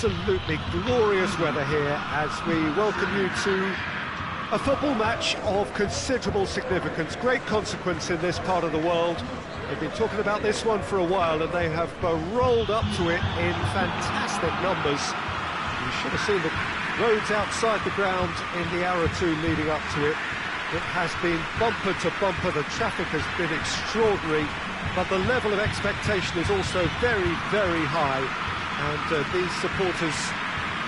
absolutely glorious weather here as we welcome you to a football match of considerable significance, great consequence in this part of the world. They've been talking about this one for a while and they have rolled up to it in fantastic numbers. You should have seen the roads outside the ground in the hour or two leading up to it. It has been bumper to bumper, the traffic has been extraordinary, but the level of expectation is also very, very high. And these supporters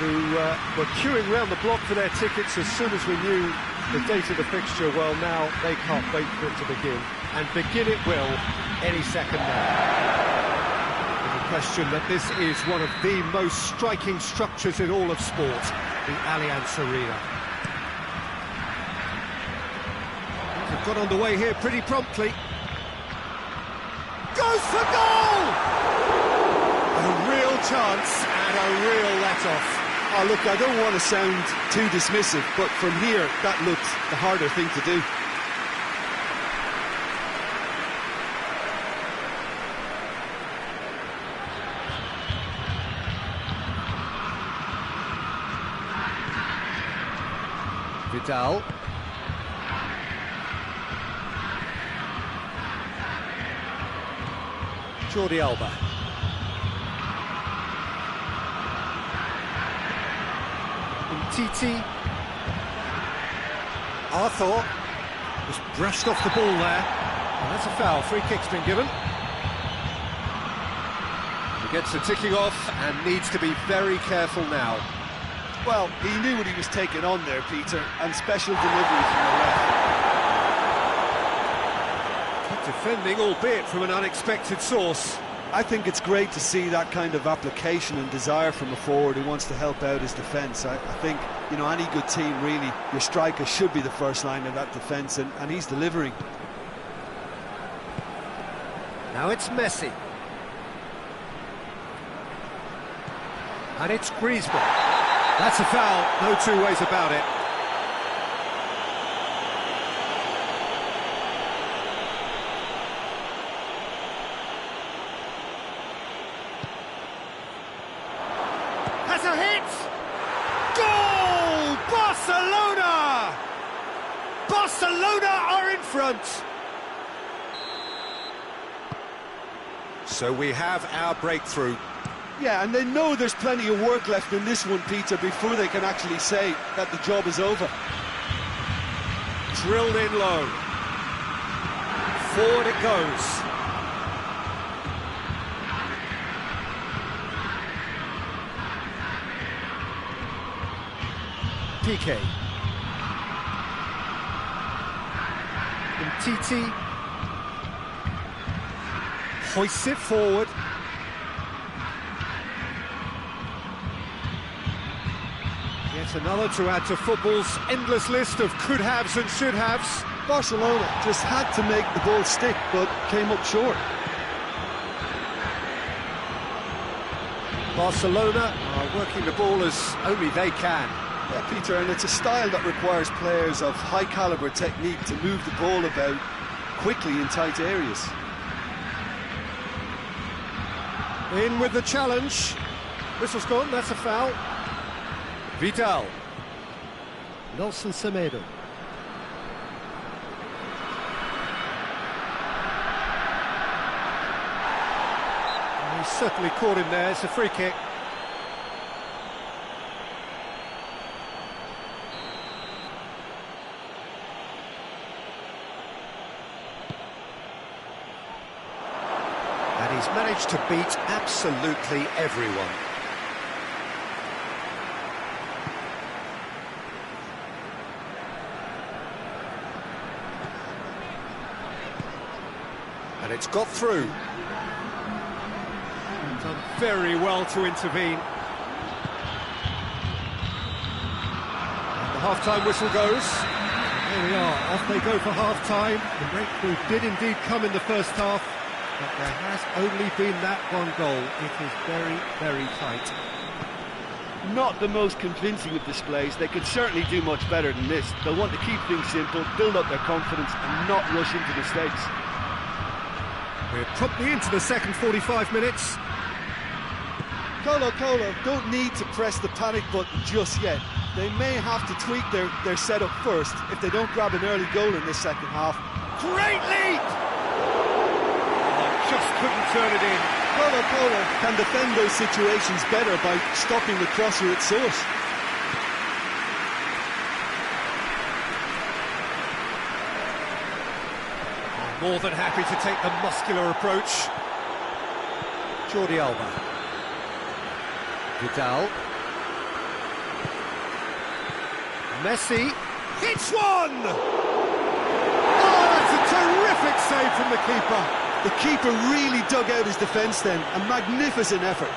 who were queuing round the block for their tickets as soon as we knew the date of the fixture, well, now they can't wait for it to begin. And begin it will any second now. No question that this is one of the most striking structures in all of sport, the Allianz Arena. They've got underway here pretty promptly. Goes for goal! A real chance and a real let-off. Oh, look, I don't want to sound too dismissive, but from here, that looked the harder thing to do. Vidal. Jordi Alba. Titi. Arthur was brushed off the ball there. And that's a foul. Free kick's been given. He gets the ticking off and needs to be very careful now. Well, he knew what he was taking on there, Peter, and special delivery from the ref. Good defending, albeit from an unexpected source. I think it's great to see that kind of application and desire from a forward who wants to help out his defence. I think, you know, any good team, really, your striker should be the first line of that defence, and he's delivering. Now it's Messi. And it's Griezmann. That's a foul, no two ways about it. Has a hit! Goal! Barcelona! Barcelona are in front! So we have our breakthrough. Yeah, and they know there's plenty of work left in this one, Peter, before they can actually say that the job is over. Drilled in low. Forward it goes. PK. And Titi. Hoists it forward. Yet another to add to football's endless list of could-haves and should-haves. Barcelona just had to make the ball stick, but came up short. Barcelona are working the ball as only they can. Yeah, Peter, and it's a style that requires players of high-caliber technique to move the ball about quickly in tight areas. In with the challenge. Whistle's gone, that's a foul. Vidal. Nelson Semedo. He's certainly caught him there, it's a free kick. And he's managed to beat absolutely everyone. And it's got through. Done very well to intervene. And the half-time whistle goes. There we are, off they go for half-time. The breakthrough did indeed come in the first half, but there has only been that one goal. It is very, very tight. Not the most convincing of displays. They could certainly do much better than this. They'll want to keep things simple, build up their confidence and not rush into mistakes. We're promptly into the second 45 minutes. Colo don't need to press the panic button just yet. They may have to tweak their setup first if they don't grab an early goal in this second half. Great leap! Just couldn't turn it in. Colo can defend those situations better by stopping the crosser at source. More than happy to take the muscular approach. Jordi Alba. Vidal. Messi. Hits one! Oh, that's a terrific save from the keeper. The keeper really dug out his defence then. A magnificent effort.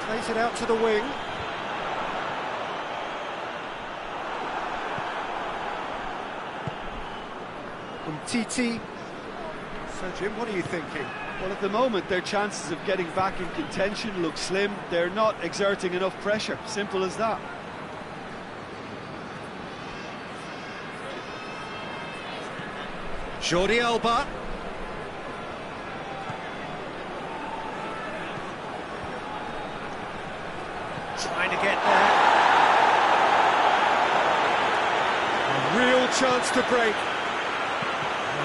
Plays it out to the wing. Titi. So, Jim, what are you thinking? Well, at the moment, their chances of getting back in contention look slim. They're not exerting enough pressure. Simple as that. Jordi Alba. Trying to get there. A real chance to break.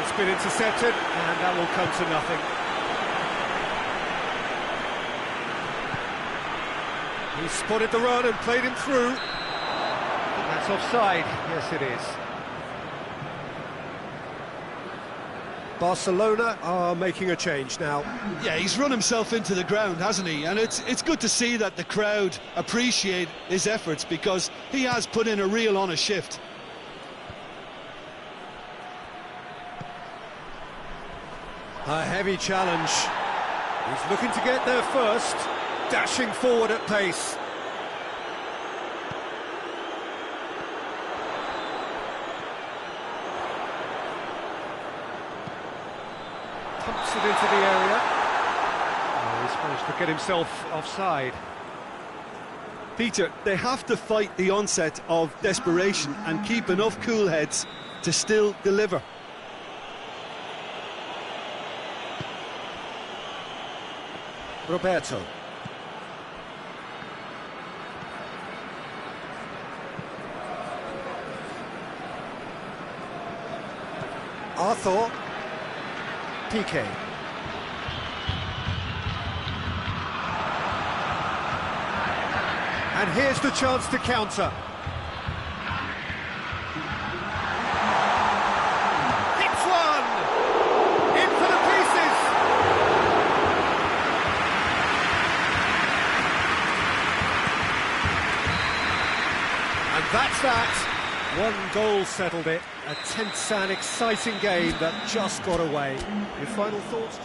It's been intercepted, and that will come to nothing. He spotted the run and played him through. That's offside. Yes, it is. Barcelona are making a change now. Yeah, he's run himself into the ground, hasn't he? And it's good to see that the crowd appreciate his efforts, because he has put in a real honest shift. A heavy challenge. He's looking to get there first, dashing forward at pace. Pumps it into the area. Oh, he's managed to get himself offside. Peter, they have to fight the onset of desperation and keep enough cool heads to still deliver. Roberto. Arthur. Piqué. And here's the chance to counter. Hits one! In for the pieces! And that's that. One goal settled it. A tense and exciting game that just got away. Your final thoughts?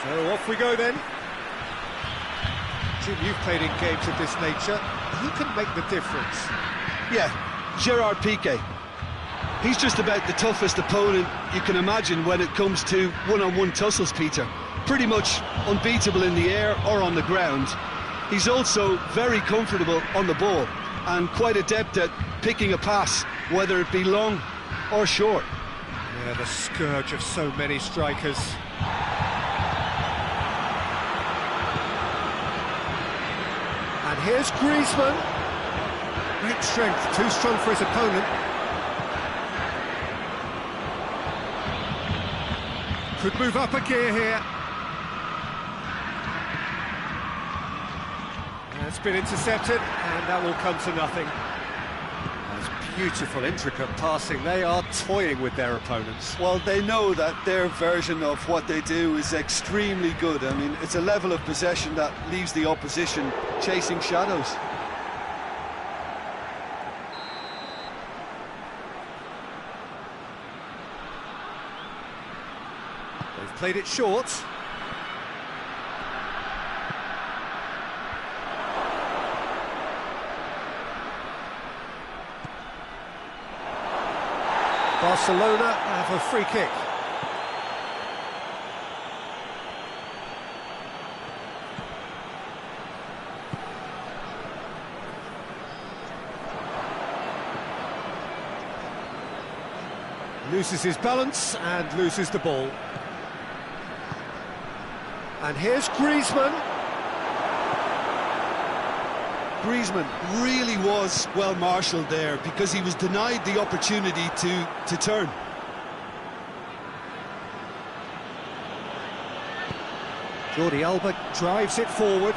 So off we go then. Jim, you've played in games of this nature. Who can make the difference? Yeah, Gerard Piqué. He's just about the toughest opponent you can imagine when it comes to one-on-one tussles, Peter. Pretty much unbeatable in the air or on the ground. He's also very comfortable on the ball and quite adept at picking a pass, whether it be long or short. Yeah, the scourge of so many strikers. And here's Griezmann. Great strength, too strong for his opponent. Could move up a gear here. It's been intercepted, and that will come to nothing. That's beautiful, intricate passing. They are toying with their opponents. Well, they know that their version of what they do is extremely good. I mean, it's a level of possession that leaves the opposition chasing shadows. They've played it short. Barcelona have a free kick. Loses his balance and loses the ball. And here's Griezmann. Griezmann really was well marshalled there because he was denied the opportunity to turn. Jordi Alba drives it forward,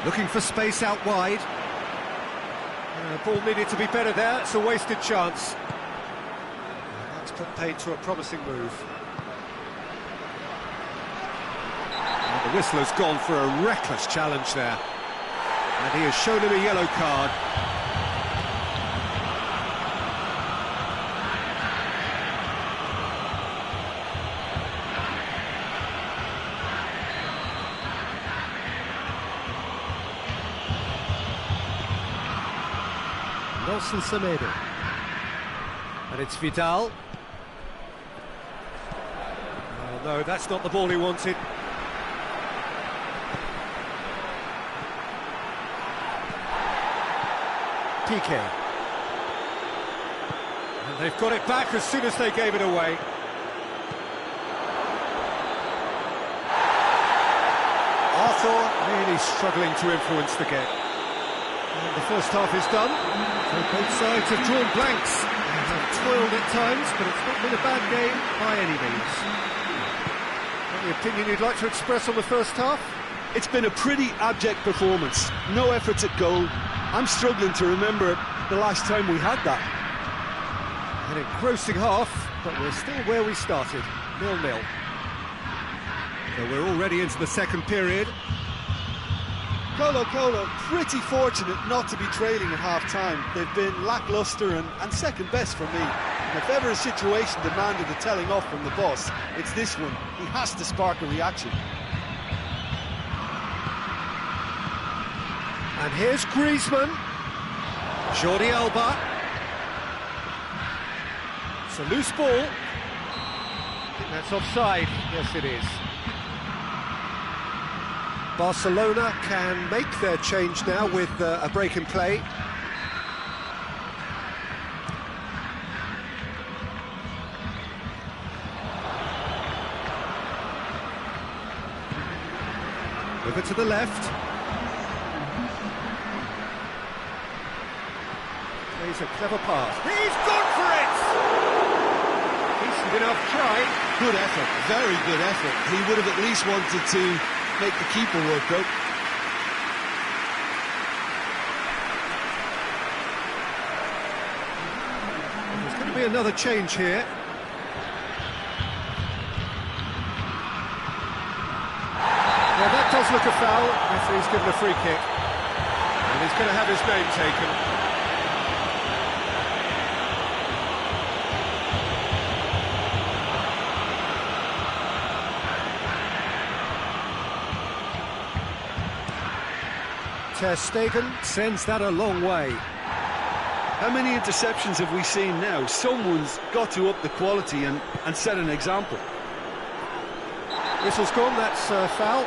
looking for space out wide. Ball needed to be better there, it's a wasted chance. That's put paid to a promising move. And the whistle has gone for a reckless challenge there. And he has shown him a yellow card. Nelson Semedo. And it's Vidal. Oh no, that's not the ball he wanted. Piqué. And they've got it back as soon as they gave it away. Arthur really struggling to influence the game. And the first half is done. So both sides have drawn blanks and have toiled at times, but it's not been a bad game by any means. Any opinion you'd like to express on the first half? It's been a pretty abject performance. No efforts at goal. I'm struggling to remember the last time we had that. An engrossing half, but we're still where we started, 0-0. So we're already into the second period. Colo pretty fortunate not to be trailing at half-time. They've been lacklustre and second best for me. And if ever a situation demanded a telling off from the boss, it's this one. He has to spark a reaction. And here's Griezmann. Jordi Alba. It's a loose ball. I think that's offside. Yes, it is. Barcelona can make their change now with a break in play. Over to the left. Plays a clever pass. He's gone for it! Decent enough try. Good effort, very good effort. He would have at least wanted to make the keeper work out. There's going to be another change here. Well, that does look a foul. Referee's given a free kick. And he's going to have his name taken. Ter Stegen sends that a long way. How many interceptions have we seen now? Someone's got to up the quality and set an example. Whistle's gone, that's a foul.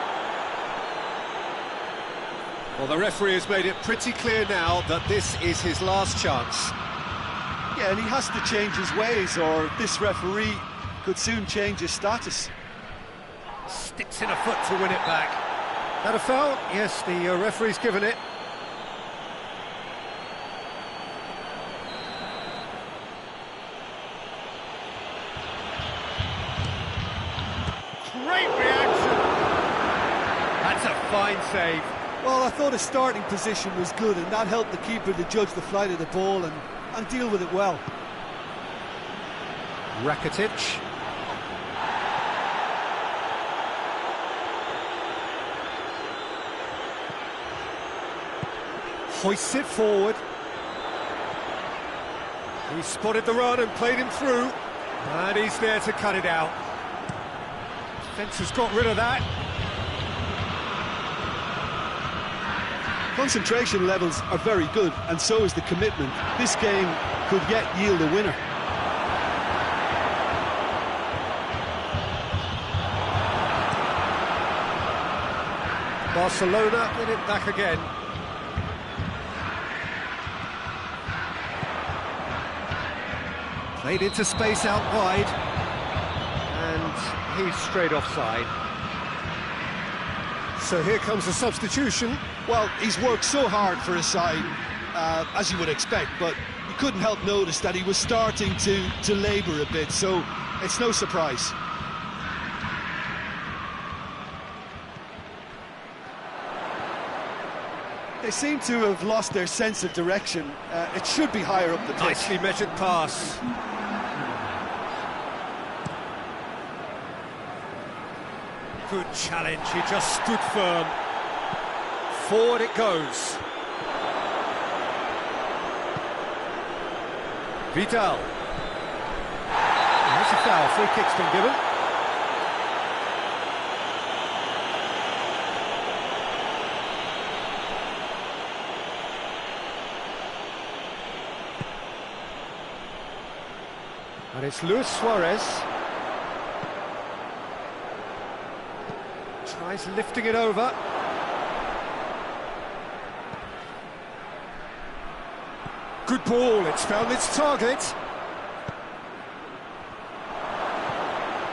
Well, the referee has made it pretty clear now that this is his last chance. Yeah, and he has to change his ways, or this referee could soon change his status. Sticks in a foot to win it back. That a foul? Yes, the referee's given it. Great reaction! That's a fine save. Well, I thought his starting position was good, and that helped the keeper to judge the flight of the ball and deal with it well. Rakitic. Hoists it forward. He spotted the run and played him through. And he's there to cut it out. Defence has got rid of that. Concentration levels are very good, and so is the commitment. This game could yet yield a winner. Barcelona get it back again. Played into space out wide, and he's straight offside. So here comes a substitution. Well, he's worked so hard for his side, as you would expect, but you couldn't help notice that he was starting to labour a bit, so it's no surprise. They seem to have lost their sense of direction. It should be higher up the pitch. Nicely measured pass. Good challenge, he just stood firm. Forward it goes. Vidal. There's a foul, free kick's been given. And it's Luis Suarez. Tries lifting it over. Good ball, it's found its target.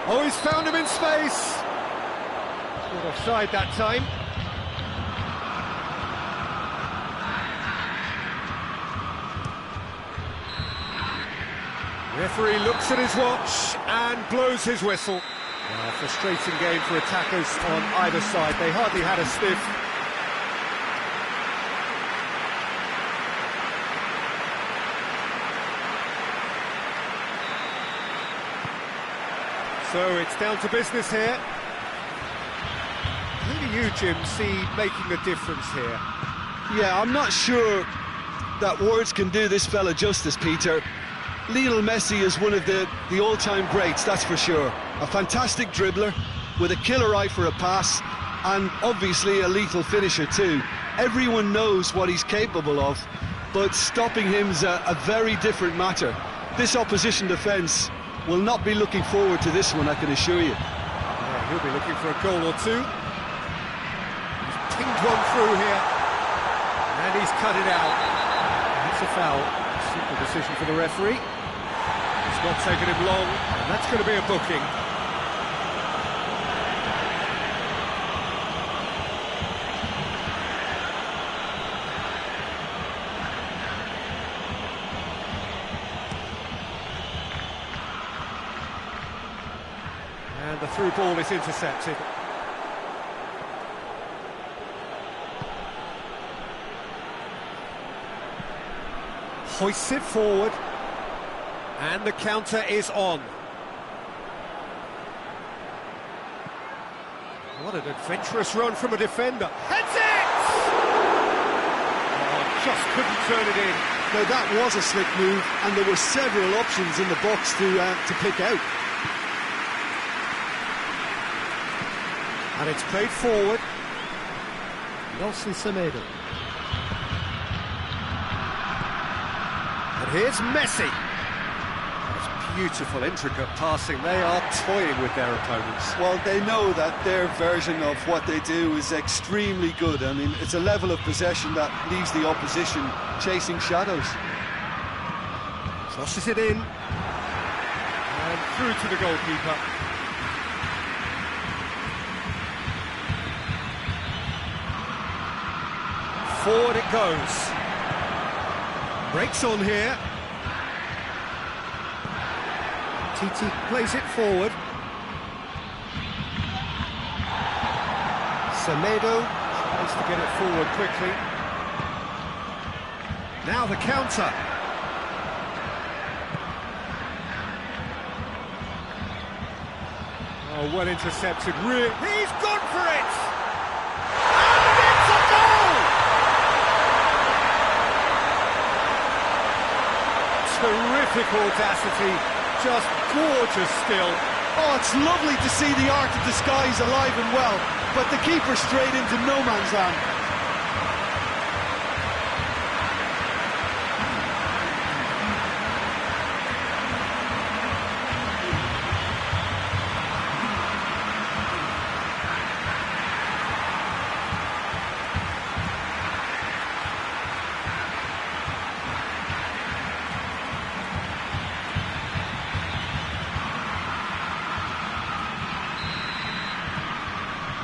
Oh, he's found him in space. Not offside that time. Referee looks at his watch and blows his whistle. Frustrating game for attackers on either side. They hardly had a sniff. So it's down to business here. Who do you, Jim, see making a difference here? Yeah, I'm not sure that words can do this fella justice, Peter. Lionel Messi is one of the all-time greats, that's for sure. A fantastic dribbler with a killer eye for a pass and obviously a lethal finisher too. Everyone knows what he's capable of, but stopping him's a very different matter. This opposition defence will not be looking forward to this one, I can assure you. Yeah, he'll be looking for a goal or two. He's pinged one through here, and he's cut it out. That's a foul. Simple decision for the referee. It's not taken him long, and that's going to be a booking. And the through ball is intercepted. Hoists it forward, and the counter is on. What an adventurous run from a defender. Heads it! Oh, just couldn't turn it in. Now that was a slick move, and there were several options in the box to pick out. And it's played forward. Nelson Semedo. And here's Messi. That's beautiful, intricate passing. They are toying with their opponents. Well, they know that their version of what they do is extremely good. I mean, it's a level of possession that leaves the opposition chasing shadows. Crosses it in. And through to the goalkeeper. Forward it goes. Breaks on here. Titi plays it forward. Semedo tries to get it forward quickly. Now the counter. Oh, well intercepted. He's gone for it! And it's a goal! Terrific audacity, just gorgeous still. Oh, it's lovely to see the art of the skies alive and well, but the keeper straight into no man's land.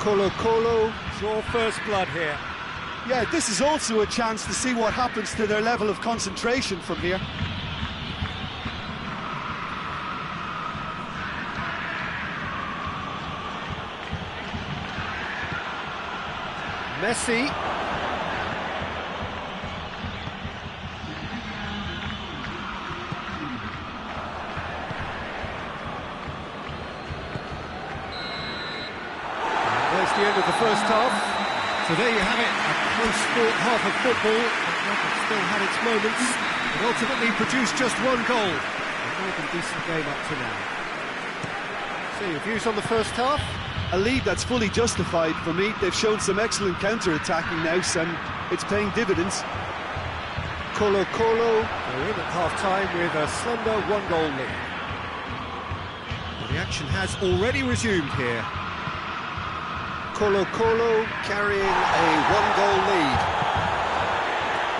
Colo draw first blood here. Yeah, this is also a chance to see what happens to their level of concentration from here. Messi. There's the end of the first half. So there you have it, a close-fought half of football. It still had its moments, but ultimately produced just one goal. A more than decent game up to now. So your views on the first half? A lead that's fully justified for me. They've shown some excellent counter-attacking now, and it's paying dividends. Colo. They're in at half-time with a slender one-goal lead. Well, the action has already resumed here. Colo carrying a one-goal lead.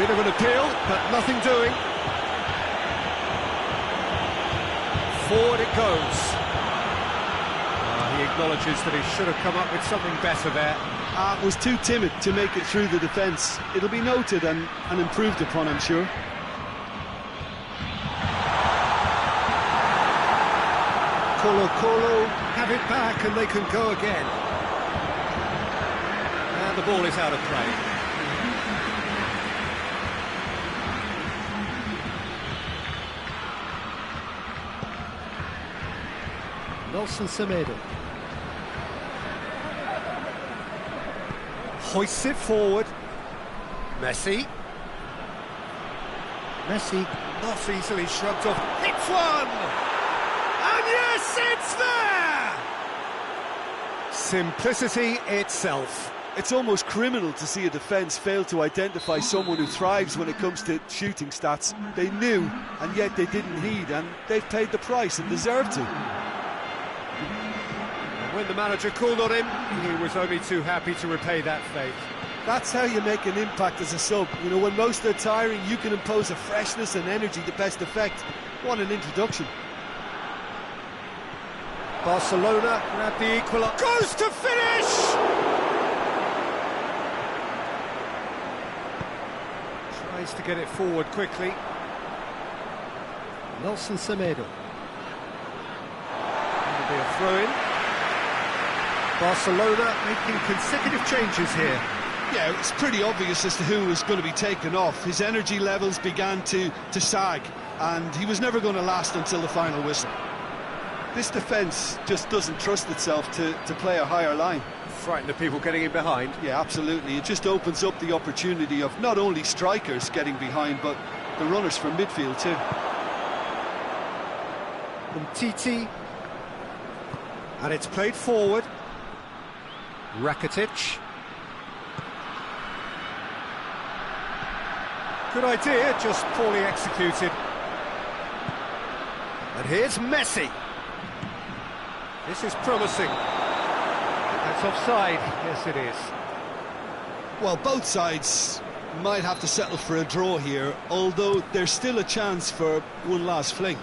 Bit of an appeal, but nothing doing. Forward it goes. He acknowledges that he should have come up with something better there. Was too timid to make it through the defence. It'll be noted and improved upon, I'm sure. Colo have it back and they can go again. And the ball is out of play. Nelson Semedo hoists it forward. Messi not easily shrugged off. Hits one! And yes, it's there! Simplicity itself. It's almost criminal to see a defence fail to identify someone who thrives when it comes to shooting stats. They knew, and yet they didn't heed, and they've paid the price and deserve to. And when the manager called on him, he was only too happy to repay that faith. That's how you make an impact as a sub. You know, when most are tiring, you can impose a freshness and energy to best effect. What an introduction. Barcelona grab the equaliser. Goes to finish! Tries to get it forward quickly. Nelson Semedo. That'll be a throw-in. Barcelona making consecutive changes here. Yeah, it's pretty obvious as to who was going to be taken off. His energy levels began to sag, and he was never going to last until the final whistle. This defence just doesn't trust itself to play a higher line. Frightened of people getting in behind. Yeah, absolutely. It just opens up the opportunity of not only strikers getting behind, but the runners from midfield too. And Titi. And it's played forward. Rakitic. Good idea, just poorly executed. And here's Messi. This is promising. That's offside. Yes, it is. Well, both sides might have to settle for a draw here, although there's still a chance for one last fling.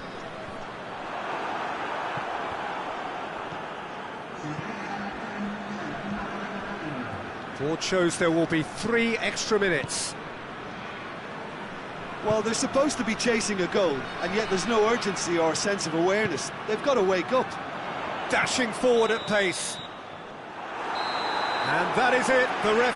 Board shows there will be 3 extra minutes. Well, they're supposed to be chasing a goal, and yet there's no urgency or sense of awareness. They've got to wake up. Dashing forward at pace. And that is it. The ref